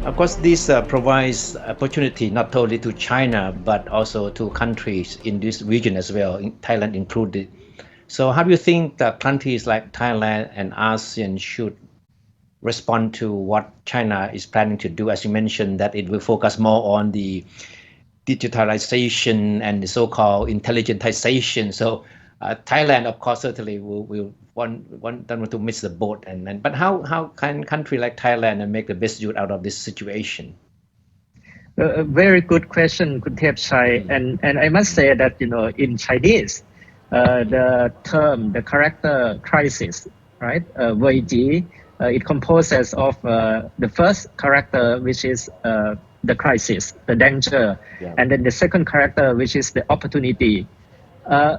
Of course, this provides opportunity not only to China but also to countries in this region as well, Thailand included. So how do you think that countries like Thailand and ASEAN should respond to what China is planning to do? As you mentioned, that it will focus more on the digitalization and the so-called intelligentization. So Thailand, of course, certainly will don't want to miss the boat. But how can a country like Thailand make the best use out of this situation? A very good question, Kuntep Chai. And I must say that, in Chinese, the term, the character crisis, right, Wei Ji, it composes of the first character, which is the crisis, the danger, and then the second character, which is the opportunity.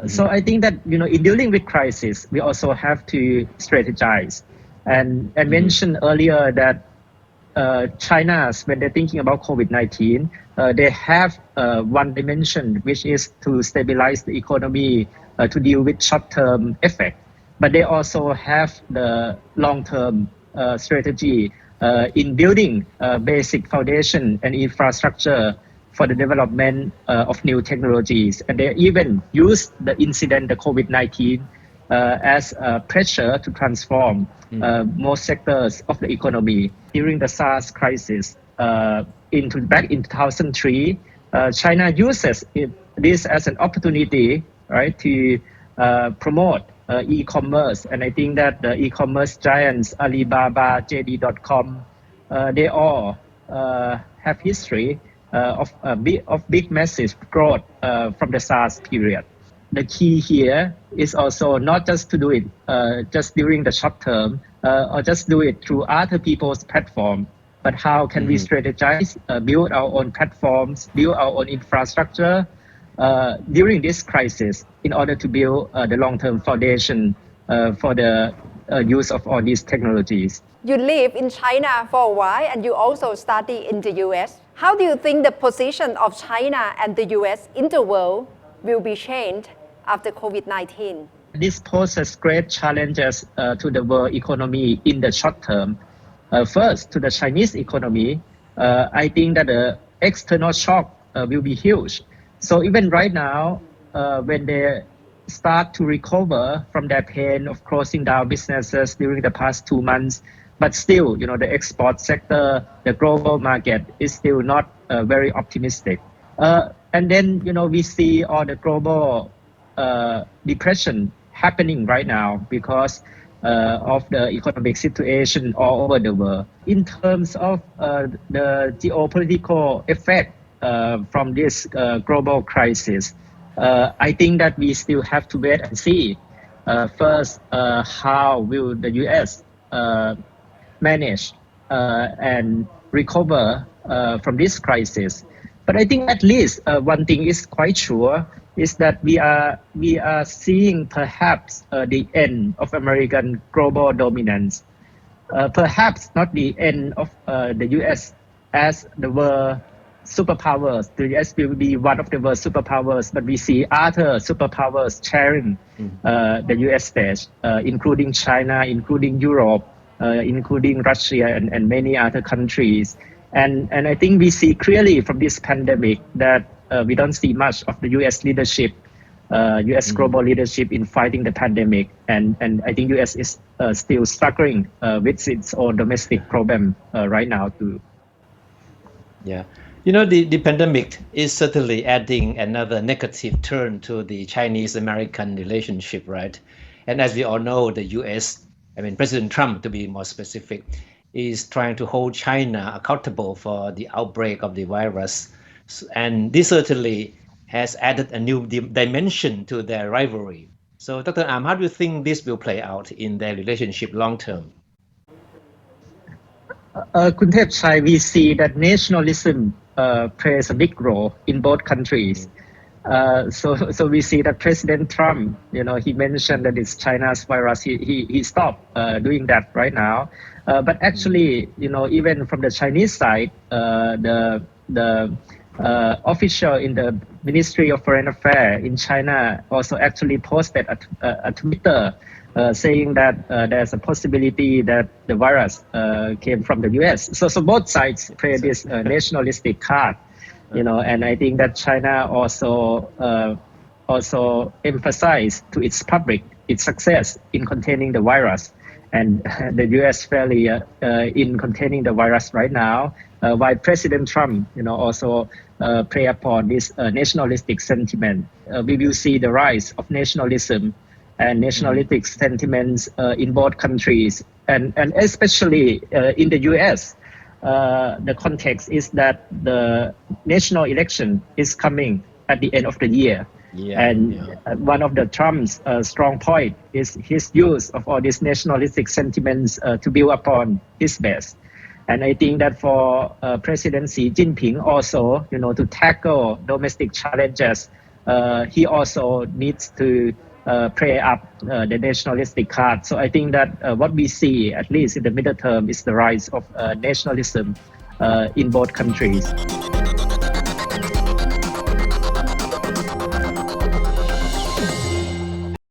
So I think that, in dealing with crisis, we also have to strategize. And I mentioned earlier that China, when they're thinking about COVID-19, they have one dimension, which is to stabilize the economy, to deal with short-term effect. But they also have the long-term strategy in building basic foundation and infrastructure for the development of new technologies. And they even use the incident, the COVID-19, as a pressure to transform most sectors of the economy. During the SARS crisis, back in 2003, China uses this as an opportunity, right, to promote e-commerce. And I think that the e-commerce giants, Alibaba, JD.com, they all have history of big massive growth from the SARS period. The key here is also not just to do it just during the short term or just do it through other people's platform, but how can we strategize, build our own platforms, build our own infrastructure during this crisis in order to build the long-term foundation for the use of all these technologies. You live in China for a while and you also study in the US. How do you think the position of China and the US in the world will be changed after COVID-19? This poses great challenges to the world economy in the short term. First, to the Chinese economy, I think that the external shock will be huge. So even right now, when they start to recover from their pain of closing down businesses during the past 2 months, but still, the export sector, the global market is still not very optimistic. And then, we see all the global depression happening right now because of the economic situation all over the world. In terms of the geopolitical effect from this global crisis, I think that we still have to wait and see. First, how will the US manage and recover from this crisis? But I think at least one thing is quite sure is that we are seeing perhaps the end of American global dominance. Perhaps not the end of the US as the world superpowers. The US will be one of the world superpowers, but we see other superpowers sharing the US stage, including China, including Europe, including Russia and many other countries. And I think we see clearly from this pandemic that we don't see much of the US leadership, US global leadership in fighting the pandemic. And I think US is still struggling with its own domestic problem right now too. Yeah. The pandemic is certainly adding another negative turn to the Chinese-American relationship, right? And as we all know, the US, President Trump, to be more specific, is trying to hold China accountable for the outbreak of the virus. And this certainly has added a new dimension to their rivalry. So, Dr. Am, how do you think this will play out in their relationship long term? Kuntep Chai, we see that nationalism plays a big role in both countries. So we see that President Trump, he mentioned that it's China's virus. He stopped doing that right now. But actually, even from the Chinese side, the official in the Ministry of Foreign Affairs in China also actually posted a Twitter saying that there's a possibility that the virus came from the US. So both sides play this nationalistic card, and I think that China also emphasized to its public its success in containing the virus, and the US failure in containing the virus right now. While President Trump, also play upon this nationalistic sentiment, we will see the rise of nationalism and nationalistic sentiments in both countries, and especially in the US. The context is that the national election is coming at the end of the year. One of the Trump's strong point is his use of all these nationalistic sentiments to build upon his base. And I think that for President Xi Jinping also, to tackle domestic challenges, he also needs to play up the nationalistic card. So I think that what we see, at least in the middle term, is the rise of nationalism in both countries.